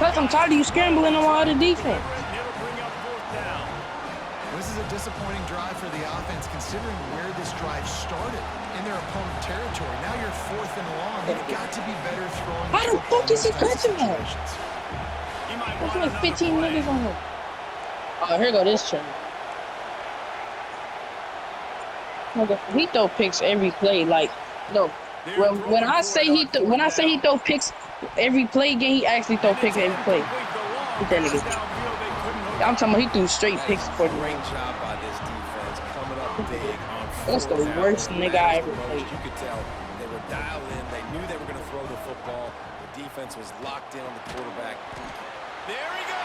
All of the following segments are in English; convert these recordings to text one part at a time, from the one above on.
Plus, I'm tired of you scrambling on all the defense. This is a disappointing drive for the offense, considering where this drive started in their opponent territory. Now you're 4th and long. You've got to be better throwing. How the fuck is he catching that? There's like 15 niggas on him. Oh, here go this turn. He throw picks every play. Like, no. When I say he throw picks every play game, he actually throw picks every play. Get that nigga. I'm talking about he threw straight picks for the ring. That's the worst nigga I ever played. You could tell they were dialed in. They knew they were going to throw the football. The defense was locked in on the quarterback. There he goes.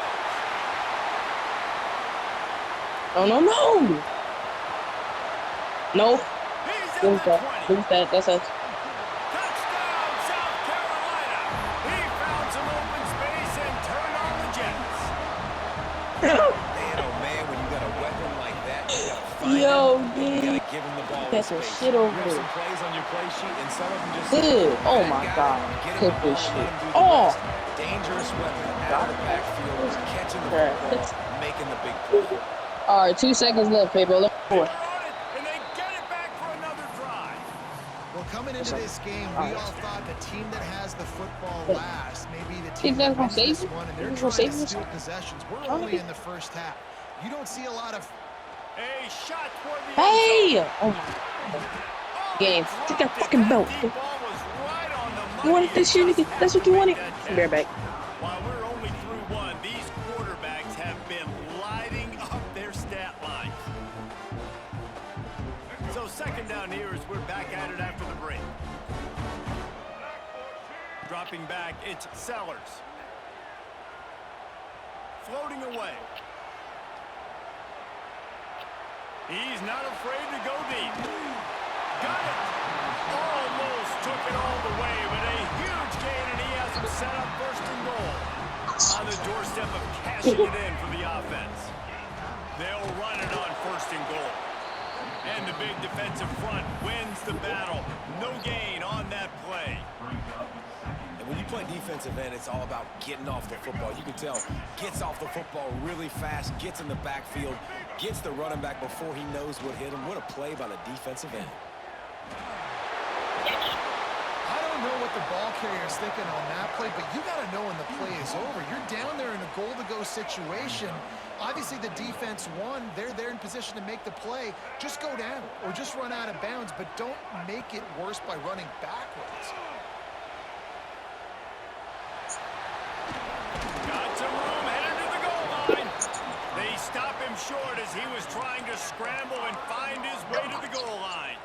No. No. Lose that. That's us. Touchdown, South Carolina. He found some open space and turned on the Jets. Man, oh man, when you got a weapon like that, you got to find him. You got to give him the ball. That's some shit over there. Some plays on your play sheet, and some of them just good. Oh my God. Clip this shit. Oh. Dangerous weapon out of the backfield, catching the football, making the big play. All right, 2 seconds left, Pedro. Let's go. And they get it back for another drive. Well, coming into this game, we all thought the team that has the football last, maybe the team that wins this one, and they're trying to steal possessions. We're only in the first half. You don't see a lot of... A shot toward the Hey! Oh my game. Take that fucking belt. You wanted this shit, nigga? That's what you wanted? Bear back. While we're only through one, these quarterbacks have been lighting up their stat lines. So second down here as we're back at it after the break. Dropping back, it's Sellers. Floating away. He's not afraid to go deep. Got it. Almost took it all the way, but a huge gain, and he has him set up 1st and goal. On the doorstep of cashing it in for the offense. They'll run it on 1st and goal. And the big defensive front wins the battle. No gain on that play. And when you play defensive end, it's all about getting off the football. You can tell, gets off the football really fast, gets in the backfield, gets the running back before he knows what hit him. What a play by the defensive end. I don't know what the ball carrier is thinking on that play, but you got to know when the play is over. You're down there in a goal-to-go situation. Obviously, the defense won. They're there in position to make the play. Just go down or just run out of bounds, but don't make it worse by running backwards. Got some room, headed to the goal line. They stop him short as he was trying to scramble and find his way to the goal line.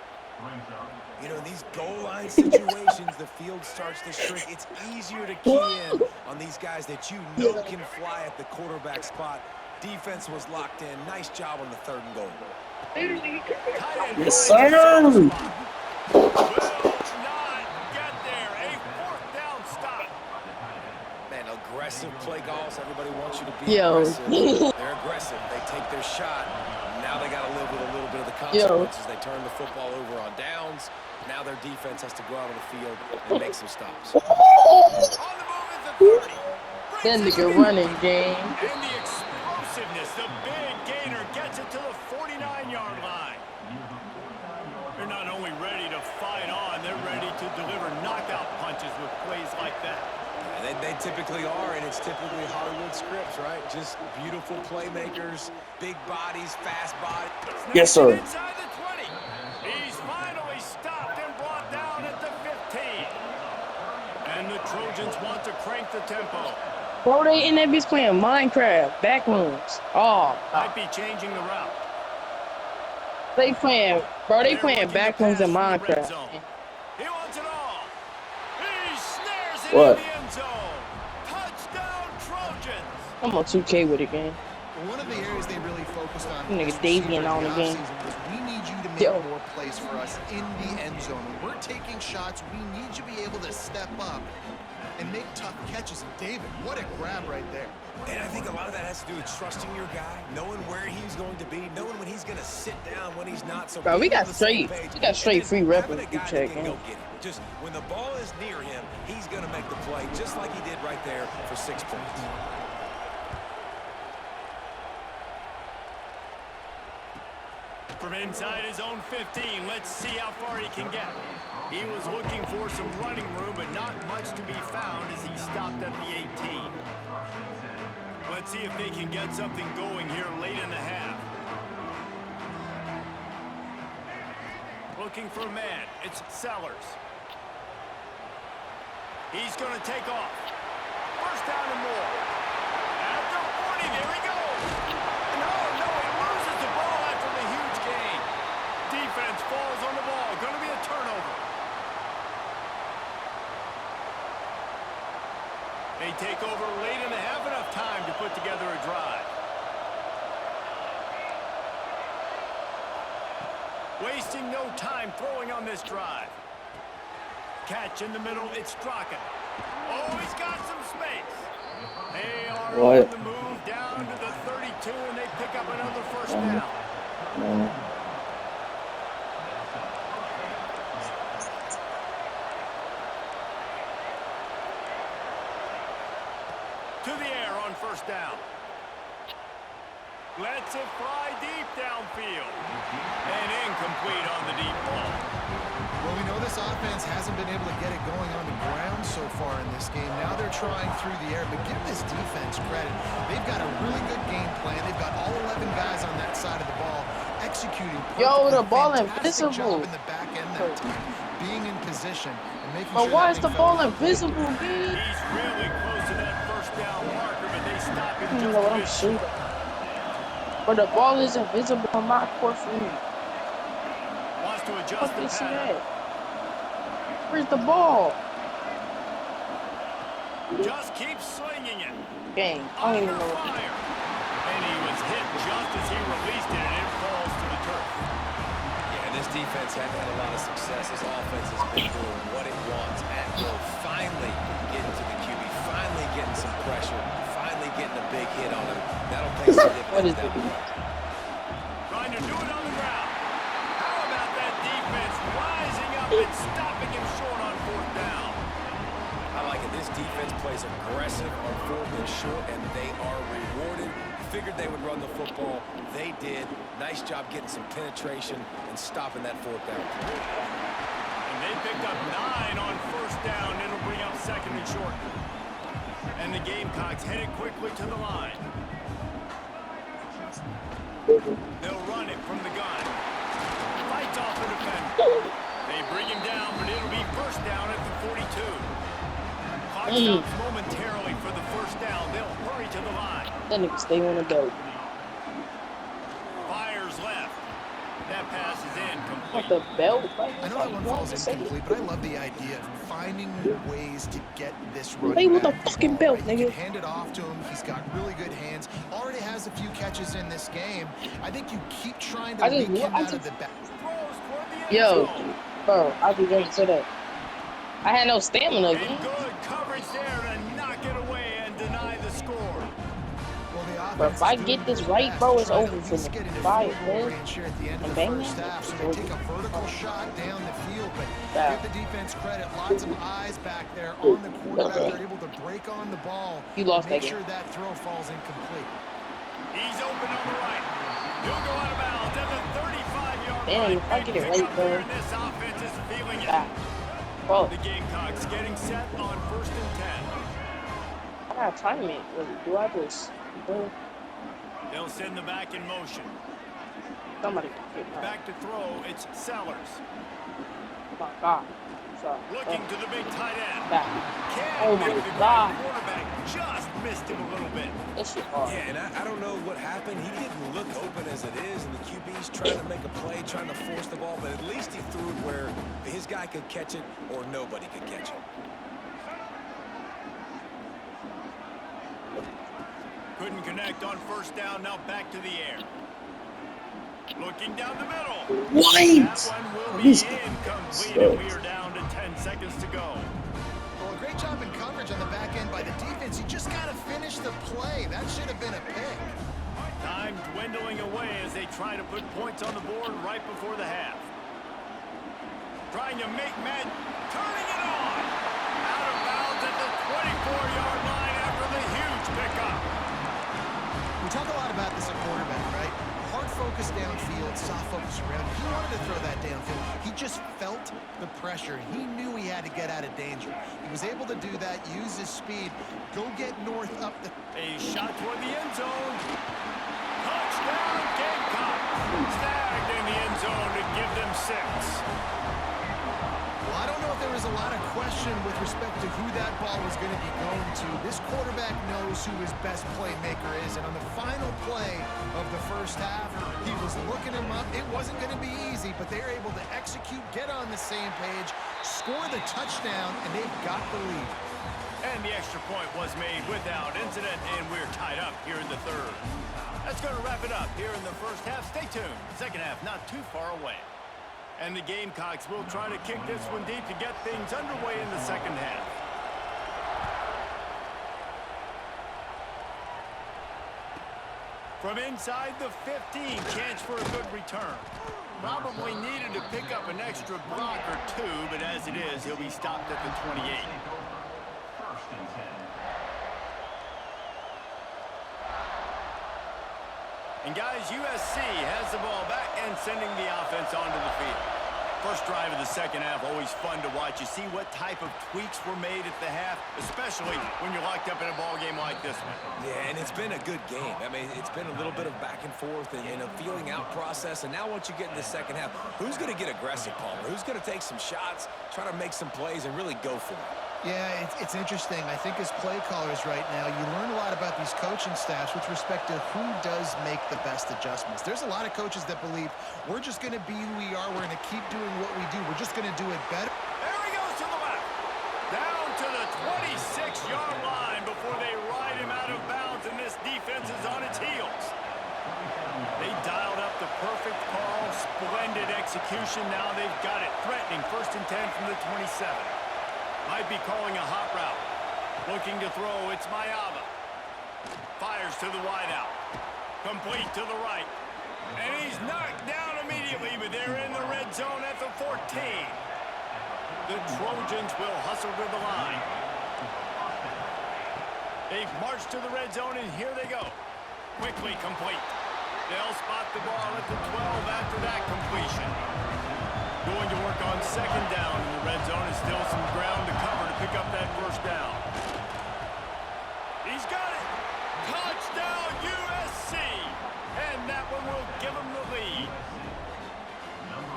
You know, in these goal line situations, the field starts to shrink. It's easier to key in on these guys that you know can fly at the quarterback spot. Defense was locked in. Nice job on the 3rd and goal. Yes, sir. Will not get there. A 4th down stop. Man, aggressive play calls. Everybody wants you to be aggressive. They're aggressive. They take their shot. Now they got to live with a little bit of the consequences. They turn the football over on downs. Now their defense has to go out on the field and make some stops. On the move is the 30. That nigga running, game. And the explosiveness, the big gainer gets it to the 49-yard line. They're not only ready to fight on, they're ready to deliver knockout punches with plays like that. They typically are, and it's typically Hollywood scripts, right? Just beautiful playmakers, big bodies, fast bodies. Yes, sir. Inside the 20. He's finally stopped and brought down at the 15. And the Trojans want to crank the tempo. Bro, they in that bitch playing Minecraft, backrooms. Oh, might be changing the route. They playing backrooms in Minecraft. He wants it all. He snares it What? in the end zone. Touchdown, Trojans. I'm on 2K with it, game. One of the areas they really focused on Nigga Davey and on the game. was we need you to make more plays for us in the end zone. When we're taking shots, we need you to be able to step up and make tough catches. And David, what a grab right there. And I think a lot of that has to do with trusting your guy, knowing where he's going to be, knowing when he's going to sit down, when he's not. So bro, we got straight free reference check. Just when the ball is near him, he's going to make the play, just like he did right there for 6 points. From inside his own 15, let's see how far he can get. He was looking for some running room, but not much to be found as he stopped at the 18. Let's see if they can get something going here late in the half. Looking for a man. It's Sellers. He's going to take off. First down and more. At the 40, there he goes. No, he loses the ball after the huge gain. Defense falls on the ball. Going to be a turnover. They take over late in the half, enough time to put together a drive. Wasting no time throwing on this drive. Catch in the middle, it's Strachan. Oh, he's got some space. They are on the move down to the 32, and they pick up another first down. To the air on first down. Lets it fly deep downfield. And incomplete on the deep ball. Well, we know this offense hasn't been able to get it going on the ground so far in this game. Now they're trying through the air, but give this defense credit. They've got a really good game plan. They've got all 11 guys on that side of the ball executing perfectly. Yo, the ball invisible. In the back end that time, being in position and making but sure why that is the ball invisible, dude? He's really close to that first down marker, but they stop him just what I'm shooting. But the ball is invisible on my court for me. Wants to adjust the pattern. Where's the ball? Just keep slinging it. Dang, I don't even know. Fire. And he was hit just as he released it, and it falls to the turf. Yeah, this defense hasn't had a lot of success. This offense has been doing what it wants at will. Finally getting to the QB, finally getting some pressure, finally getting a big hit on him. That'll pay some dividends down the road. Trying to do it on the ground. How about that defense rising up and stopping him short on fourth down? I like it. This defense plays aggressive on fourth and short, and they are rewarded. Figured they would run the football. They did. Nice job getting some penetration and stopping that fourth down. And they picked up 9 on first down. It'll bring up second and short. And the Gamecocks headed quickly to the line. They'll run it from the gun. Fights off the defender. They bring him down, but it'll be first down at the 42. Clock stops momentarily for the first down. They'll hurry to the line. That nigga stay on the belt. Fires left. That pass is incomplete. What the belt? I know that one falls incomplete, but I love the idea of finding ways to get this running Hey, with the back fucking ball, belt, right? You nigga. can hand it off to him. He's got really good hands. Already has a few catches in this game. I think you keep trying to leak him out of the back. Yo, bro, I be going to that. I had no stamina And again. good coverage there to knock it away and deny the score. But if I get this right, bro, it's over for me. Fire, man. And bang it. So they take a vertical shot down the field, but give the defense credit. Lots of eyes back there on the quarterback. They're able to break on the ball. You lost make that sure game. that throw falls incomplete. He's open on the right. He'll go out of bounds at the 35-yard line. Damn, if I get it right, bro. This offense is feeling it. Bro, The Gamecocks getting set on first and 10. I got time it. Do I just... They'll send the back in motion. Somebody get back. Back to throw, it's Sellers. Oh my God. Sorry. Looking to the big tight end. Back. Can't Oh make my the God. quarterback just missed him a little bit. This shit hard. Yeah, and I don't know what happened. He didn't look open as it is, and the QB's trying to make a play, trying to force the ball, but at least he threw it where his guy could catch it or nobody could catch it. Couldn't connect on first down, now back to the air. Looking down the middle. What? That one will be incomplete, and we are down to 10 seconds to go. Well, a great great job in coverage on the back end by the defense. You just got to finish the play. That should have been a pick. Time dwindling away as they try to put points on the board right before the half. Trying to make men, turning it on. Out of bounds at the 24-yard line after the huge pickup. We talk a lot about this at quarterback, right? Hard focus downfield, soft focus around. He wanted to throw that downfield. He just felt the pressure. He knew he had to get out of danger. He was able to do that, use his speed, go get north up the... A shot toward the end zone. Touchdown, Gamecocks. Snagged in the end zone to give them 6. Well, I don't know if there was a lot of question with respect to who that ball was going to be going to. This quarterback knows who his best playmaker is, and on the final play of the first half, he was looking him up. It wasn't going to be easy, but they were able to execute, get on the same page, score the touchdown, and they've got the lead. And the extra point was made without incident, and we're tied up here in the third. That's going to wrap it up here in the first half. Stay tuned. Second half not too far away. And the Gamecocks will try to kick this one deep to get things underway in the second half. From inside the 15, chance for a good return. Probably needed to pick up an extra block or two, but as it is, he'll be stopped at the 28. And guys, USC has the ball back and sending the offense onto the field. First drive of the second half, always fun to watch. You see what type of tweaks were made at the half, especially when you're locked up in a ball game like this one. Yeah, and it's been a good game. I mean, it's been a little bit of back and forth and a feeling out process. And now once you get in the second half, who's going to get aggressive, Palmer? Who's going to take some shots, try to make some plays, and really go for it? Yeah, it's interesting. I think as play callers right now, you learn a lot about these coaching staffs with respect to who does make the best adjustments. There's a lot of coaches that believe we're just going to be who we are. We're going to keep doing what we do. We're just going to do it better. There he goes to the left. Down to the 26-yard line before they ride him out of bounds, and this defense is on its heels. They dialed up the perfect call. Splendid execution. Now they've got it. Threatening 1st and 10 from the 27. Might be calling a hot route. Looking to throw, it's Mayava. Fires to the wideout. Complete to the right. And he's knocked down immediately, but they're in the red zone at the 14. The Trojans will hustle to the line. They've marched to the red zone, and here they go. Quickly complete. They'll spot the ball at the 12 after that completion. Going to work on second down in the red zone, and still some ground to cover to pick up that first down. He's got it! Touchdown USC! And that one will give him the lead.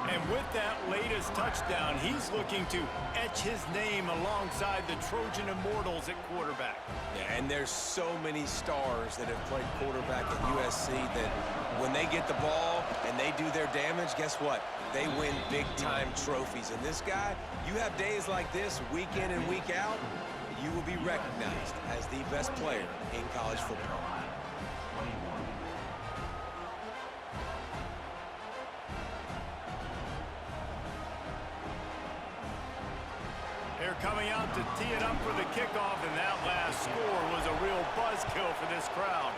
And with that latest touchdown, he's looking to etch his name alongside the Trojan Immortals at quarterback. Yeah, and there's so many stars that have played quarterback at USC that when they get the ball and they do their damage, guess what? They win big-time trophies. And this guy, you have days like this, week in and week out, you will be recognized as the best player in college football. They're coming out to tee it up for the kickoff, and that last score was a real buzzkill for this crowd.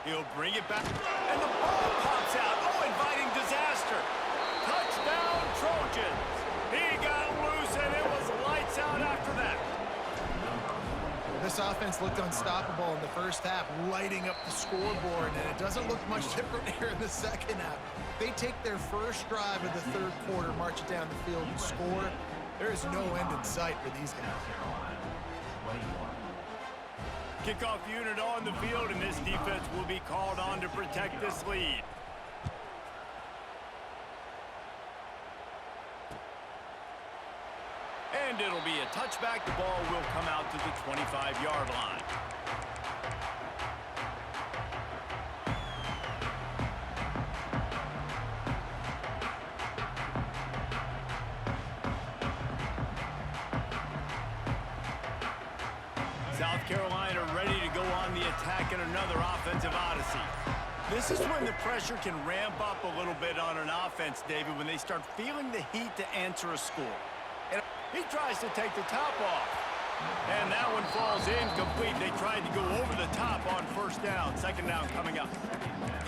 He'll bring it back, and the ball pops out. Oh, inviting disaster. Touchdown, Trojans. He got loose, and it was lights out after that. This offense looked unstoppable in the first half, lighting up the scoreboard, and it doesn't look much different here in the second half. They take their first drive of the third quarter, march it down the field, and score. There is no end in sight for these guys. Kickoff unit on the field, and this defense will be called on to protect this lead. And it'll be a touchback. The ball will come out to the 25-yard line. South Carolina ready to go on the attack in another offensive odyssey. This is when the pressure can ramp up a little bit on an offense, David, when they start feeling the heat to answer a score. He tries to take the top off. And that one falls incomplete. They tried to go over the top on first down. Second down coming up.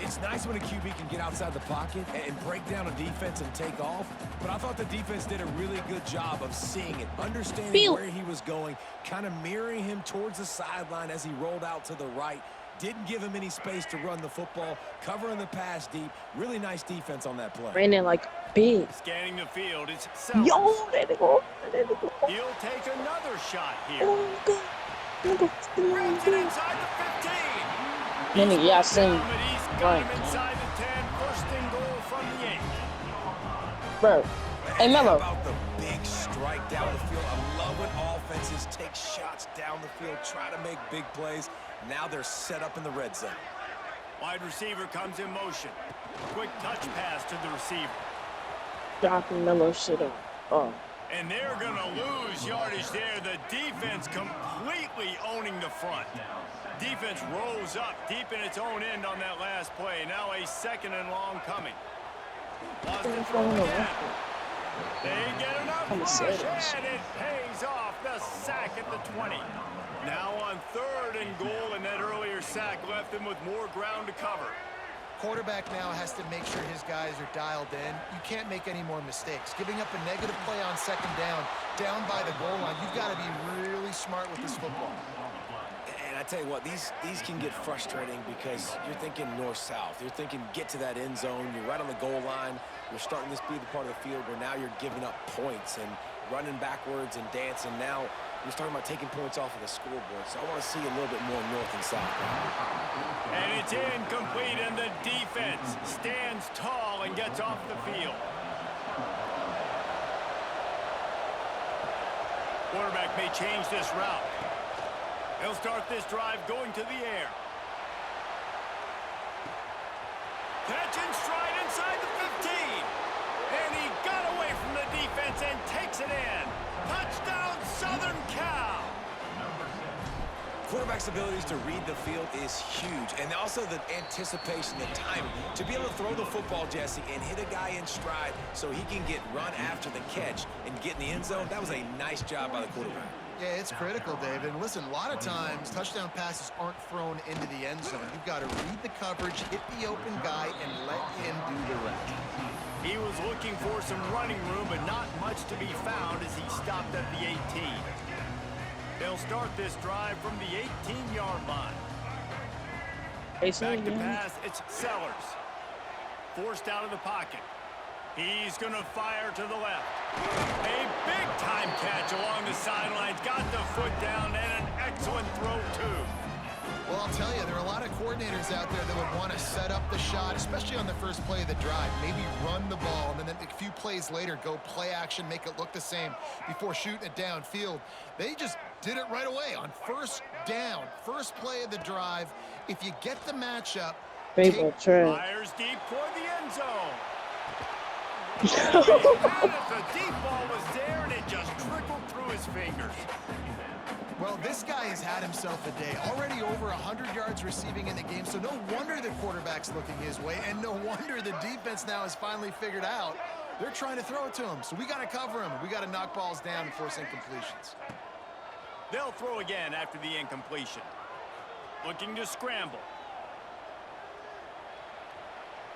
It's nice when a QB can get outside the pocket and break down a defense and take off, but I thought the defense did a really good job of seeing it, understanding where he was going, kind of mirroring him towards the sideline as he rolled out to the right. Didn't give him any space to run the football, covering the pass deep. Really nice defense on that play. Ran it like big. Scanning the field, it's Sellers. Yo, there they go. There they go. He'll take another shot here. Oh, Grabs it inside the 15. Then yeah, same. He's got him inside the 10. First and goal from the 8. Bro. Hey, Melo. About the big strike down the field. I love when offenses take shots down the field, try to make big plays. Now they're set up in the red zone. Wide receiver comes in motion. Quick touch pass to the receiver. Dropping Melo shit up. Oh. And they're going to lose yardage there. The defense completely owning the front. Defense rose up deep in its own end on that last play. Now a second and long coming. Lost the throw again. They get enough push, and it pays off. The sack at the 20. Now on third and goal, and that earlier sack left them with more ground to cover. Quarterback now has to make sure his guys are dialed in. You can't make any more mistakes. Giving up a negative play on second down by the goal line, you've got to be really smart with this football. And I tell you what, these can get frustrating because you're thinking north-south. You're thinking get to that end zone. You're right on the goal line. You're starting this be the part of the field where now you're giving up points and running backwards and dancing. Now you're talking about taking points off of the scoreboard. So I want to see a little bit more north and south. And it's incomplete, and the defense stands tall and gets off the field. Quarterback may change this route. He'll start this drive going to the air. Catch and stride inside the 15. And he got away from the defense and takes it in. Touchdown, Southern Cal. Quarterback's abilities to read the field is huge, and also the anticipation, the timing. To be able to throw the football, Jesse, and hit a guy in stride so he can get run after the catch and get in the end zone, that was a nice job by the quarterback. Yeah, it's critical, David. And listen, a lot of times touchdown passes aren't thrown into the end zone. You've got to read the coverage, hit the open guy, and let him do the rest. He was looking for some running room, but not much to be found as he stopped at the 18. They'll start this drive from the 18-yard line. Back to pass, it's Sellers. Forced out of the pocket. He's going to fire to the left. A big-time catch along the sidelines. Got the foot down, and an excellent throw, too. Well, I'll tell you, there are a lot of coordinators out there that would want to set up the shot, especially on the first play of the drive. Maybe run the ball, and then a few plays later, go play action, make it look the same before shooting it downfield. They just did it right away on first down. First play of the drive. If you get the matchup, fires deep toward the end zone. The deep ball was there, and it just trickled through his fingers. Well, this guy has had himself a day. Already over 100 yards receiving in the game, so no wonder the quarterback's looking his way, and no wonder the defense now has finally figured out they're trying to throw it to him. So we got to cover him. We got to knock balls down and force incompletions. They'll throw again after the incompletion. Looking to scramble.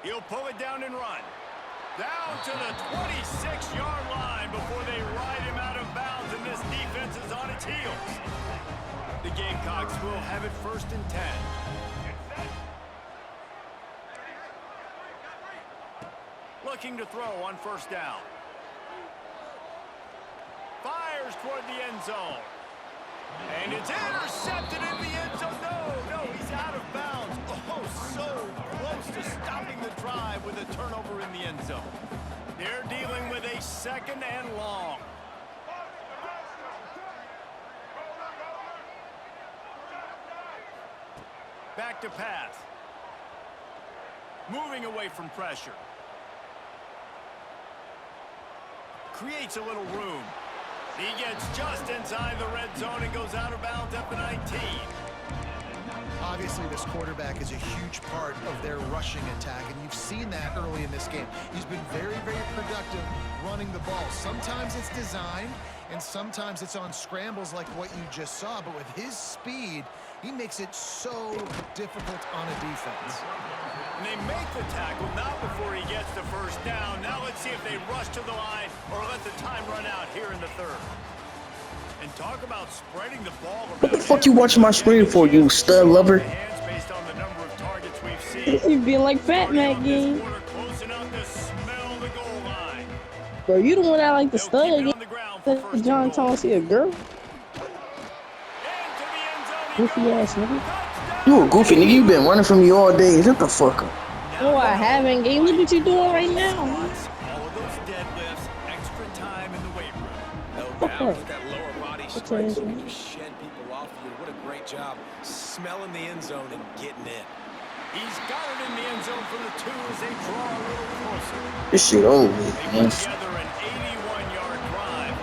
He'll pull it down and run. Down to the 26-yard line before they ride him out of bounds, and this defense is on its heels. The Gamecocks will have it first and 10. Looking to throw on first down. Fires toward the end zone. And it's intercepted in the end zone. No, he's out of bounds. Oh, so close to stopping the drive with a turnover in the end zone. They're dealing with a second and long. Back to pass. Moving away from pressure. Creates a little room. He gets just inside the red zone and goes out of bounds at the 19. Obviously, this quarterback is a huge part of their rushing attack, and you've seen that early in this game. He's been very, very productive running the ball. Sometimes it's designed, and sometimes it's on scrambles like what you just saw, but with his speed, he makes it so difficult on a defense. And they make the tackle, not before he gets the first down. Now let's see if they rush to the line or let the time run out here in the third. And talk about spreading the ball around. What the fuck you watching my screen for, you stud lover? Based on the number of targets we've seen. You being like Fat Mac game. Close enough to smell the goal line. Bro, you the one that like the stud They'll game. keep it on the ground for first John and goal. Thomas, see a girl? Into the end zone he Goofy goes. ass nigga. Touchdown. You a goofy nigga, you been running from me all day. Shut the fuck up. No, I haven't, game. Look what you doing right now. All of those deadlifts, extra time in the weight room. No Fuck doubt her. with that lower body What's strength, her so you name? can just shed people off you. What a great job smelling the end zone and getting in. He's got it in the end zone for the 2 as they draw a little closer. This shit over, They man. put together an 81-yard drive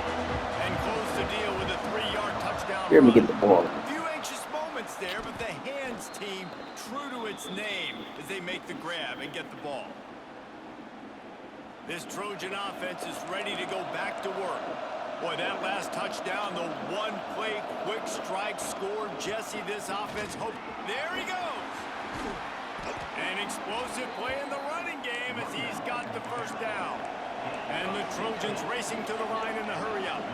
and close the deal with a 3-yard touchdown Here, me run. get the ball. A few anxious moments there, but the hands team true to its name as they make the grab and get the ball. This Trojan offense is ready to go back to work. Boy, that last touchdown, the one-play quick strike scored Jesse this offense. Hope there he goes. An explosive play in the running game as he's got the first down. And the Trojans racing to the line in a hurry up.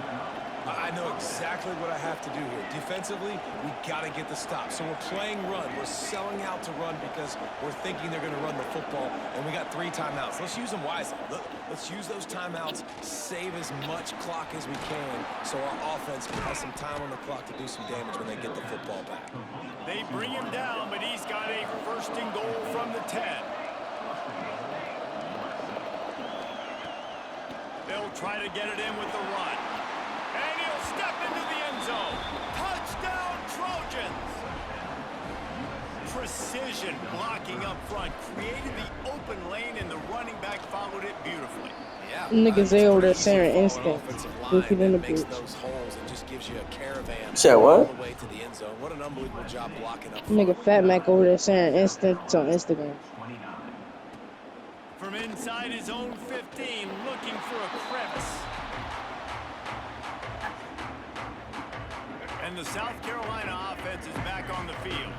I know exactly what I have to do here. Defensively, we got to get the stop. So we're playing run. We're selling out to run because we're thinking they're going to run the football, and we got 3 timeouts. Let's use them wisely. Let's use those timeouts, save as much clock as we can so our offense has some time on the clock to do some damage when they get the football back. They bring him down, but he's got a first and goal from the 10. They'll try to get it in with the run. And he'll step into the end zone. Touchdown, Trojans! Precision blocking up front, created the open lane, and the running back followed it beautifully. Yeah, Niggas, they over there sharing instinct. Goofy in the makes bitch. those holes and just gives you a caravan Said all what? the way to the end zone. What an unbelievable job blocking up front. Nigga Fat Mac over there sharing instincts on Instagram. From inside his own 15, looking for a crevice. And the South Carolina offense is back on the field.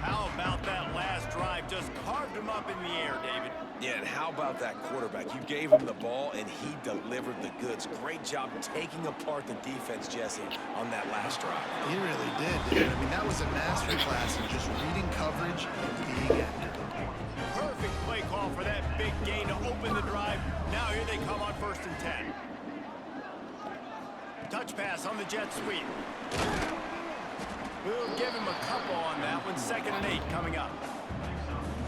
How about that last drive? Just carved him up in the air, David. Yeah, and how about that quarterback? You gave him the ball, and he delivered the goods. Great job taking apart the defense, Jesse, on that last drive. He really did, dude. I mean, that was a masterclass in just reading coverage and being accurate. Perfect play call for that big gain to open the drive. Now here they come on 1st and 10. Touch pass on the jet sweep. We'll give him a couple on that one. 2nd and 8 coming up.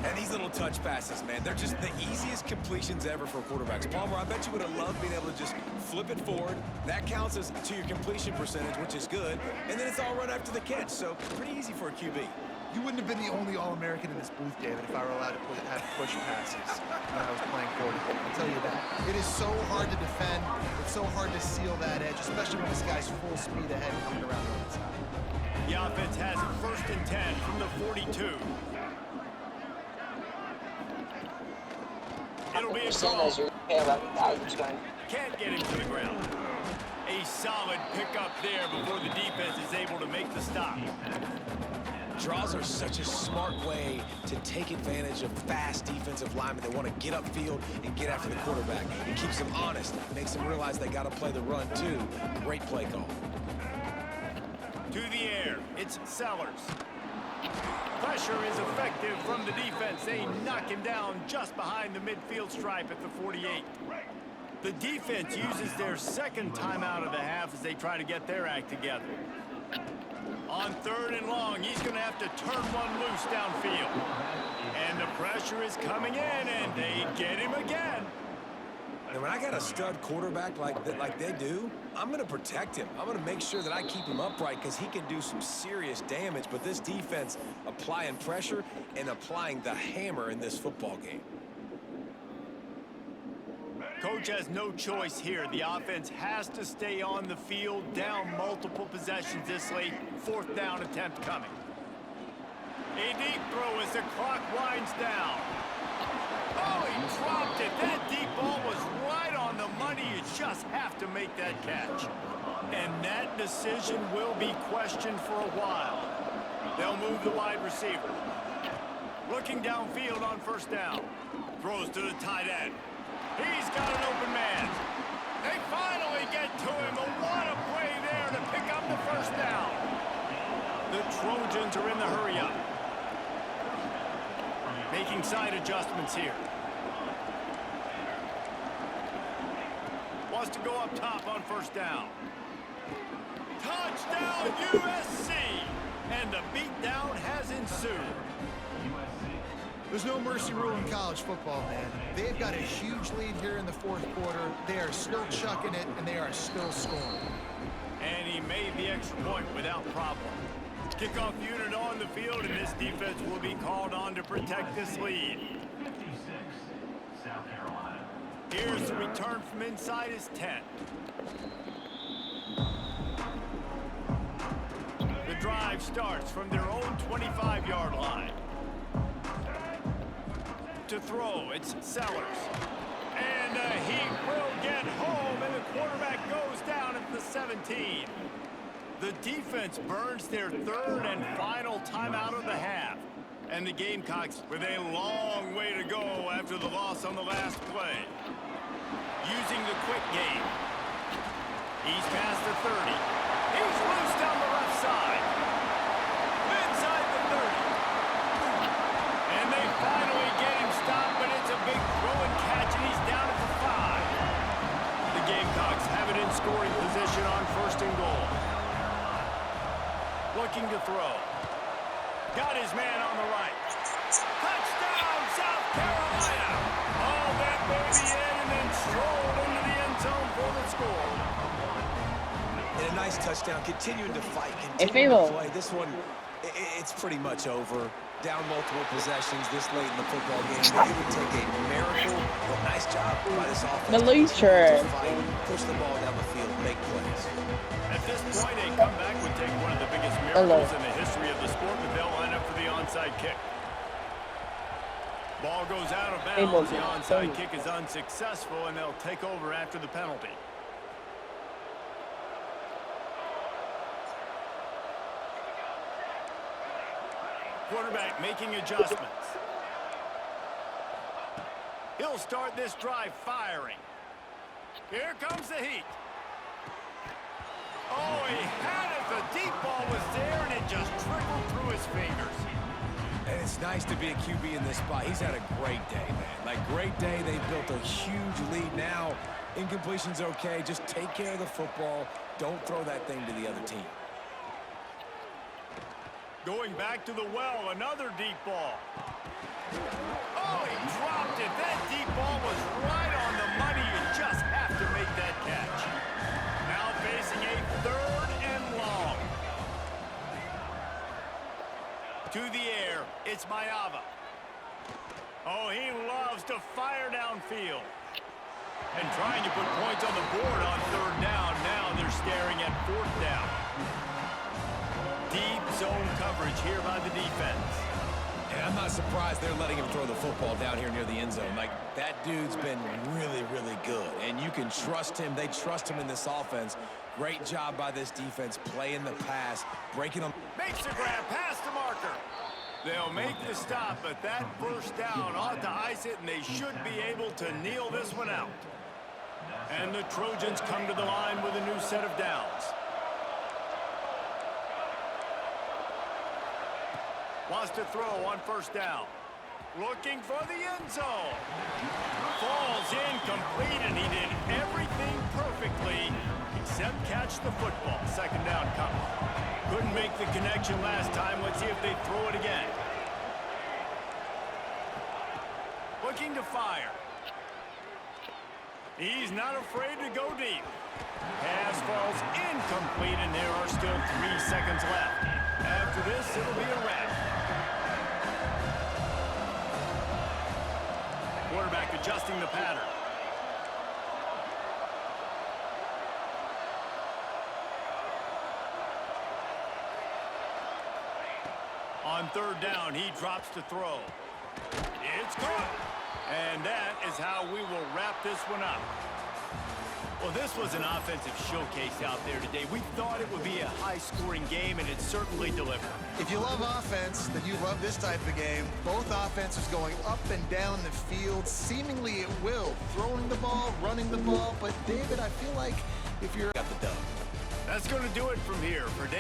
And these little touch passes, man, they're just the easiest completions ever for quarterbacks. Palmer, I bet you would have loved being able to just flip it forward. That counts as to your completion percentage, which is good. And then it's all run after the catch, so pretty easy for a QB. You wouldn't have been the only All-American in this booth, David, if I were allowed to have push passes when I was playing quarterback. I'll tell you that. It is so hard to defend. It's so hard to seal that edge, especially when this guy's full speed ahead coming around the inside. The offense has it 1st and 10 from the 42. It'll be a draw. Can't get him to the ground. A solid pickup there before the defense is able to make the stop. Draws are such a smart way to take advantage of fast defensive linemen. They want to get upfield and get after the quarterback. It keeps them honest. It makes them realize they got to play the run, too. Great play call. To the air, it's Sellers. Pressure is effective from the defense. They knock him down just behind the midfield stripe at the 48. The defense uses their 2nd timeout of the half as they try to get their act together. On 3rd and long, he's going to have to turn one loose downfield. And the pressure is coming in, and they get him again. And when I got a stud quarterback like they do, I'm going to protect him. I'm going to make sure that I keep him upright because he can do some serious damage. But this defense applying pressure and applying the hammer in this football game. Coach has no choice here. The offense has to stay on the field, down multiple possessions this late. 4th down attempt coming. A deep throw as the clock winds down. Oh, he dropped it. That deep ball was right on the money. You just have to make that catch. And that decision will be questioned for a while. They'll move the wide receiver. Looking downfield on first down. Throws to the tight end. He's got an open man. They finally get to him. But what a play there to pick up the first down. The Trojans are in the hurry-up. Making side adjustments here. Wants to go up top on first down. Touchdown USC! And the beatdown has ensued. There's no mercy rule in college football, man. They've got a huge lead here in the fourth quarter. They are still chucking it, and they are still scoring. And he made the extra point without problem. Kickoff unit on the field, and this defense will be called on to protect this lead. Here's the return from inside his 10. The drive starts from their own 25-yard line. To throw, it's Sellers. And he will get home, and the quarterback goes down at the 17. The defense burns their third and final timeout of the half. And the Gamecocks with a long way to go after the loss on the last play. Using the quick game. He's past the 30. He's loose down the left side. Inside the 30. And they finally get him stopped, but it's a big throw and catch, and he's down at the 5. The Gamecocks have it in scoring position on first and goal. Looking to throw. Got his man on the right. Touchdown, South Carolina! Oh, that baby in and then strolled into the end zone for the score. And a nice touchdown, continuing to fight, Hey, continuing to Favo. play. This one, it's pretty much over. Down multiple possessions this late in the football game. It would take a miracle, but nice job by this offense. Malaysia. To fight, push the ball down the field, make plays. At this point, a comeback would take one of the biggest miracles in the history of the sport, but they'll line up for the onside kick. Ball goes out of bounds. The onside kick is unsuccessful, and they'll take over after the penalty. Quarterback making adjustments. He'll start this drive firing. Here comes the heat. Oh, he had it. The deep ball was there, and it just trickled through his fingers. And it's nice to be a QB in this spot. He's had a great day, man. Like, great day. They built a huge lead now. Incompletion's okay. Just take care of the football. Don't throw that thing to the other team. Going back to the well, another deep ball. Oh, he dropped it. That deep ball was right on the money. You just have to make that catch. Now facing a third and long. To the air, it's Mayava. Oh, he loves to fire downfield. And trying to put points on the board on third down. Now they're staring at fourth down. Deep zone coverage here by the defense. And I'm not surprised they're letting him throw the football down here near the end zone. Like, that dude's been really, really good. And you can trust him. They trust him in this offense. Great job by this defense playing the pass, breaking them. Makes the grab past the marker. They'll make the stop, but that first down ought to ice it, and they should be able to kneel this one out. And the Trojans come to the line with a new set of downs. Wants to throw on first down. Looking for the end zone. Falls incomplete, and he did everything perfectly except catch the football. Second down coming. Couldn't make the connection last time. Let's see if they throw it again. Looking to fire. He's not afraid to go deep. Pass falls incomplete, and there are still 3 seconds left. After this, it'll be a wrap. Quarterback adjusting the pattern. On third down, he drops to throw. It's caught. And that is how we will wrap this one up. Well, this was an offensive showcase out there today. We thought it would be a high-scoring game, and it certainly delivered. If you love offense, then you love this type of game. Both offenses going up and down the field, seemingly at will. Throwing the ball, running the ball. But, David, I feel like if you're... Got the dub. That's going to do it from here for David.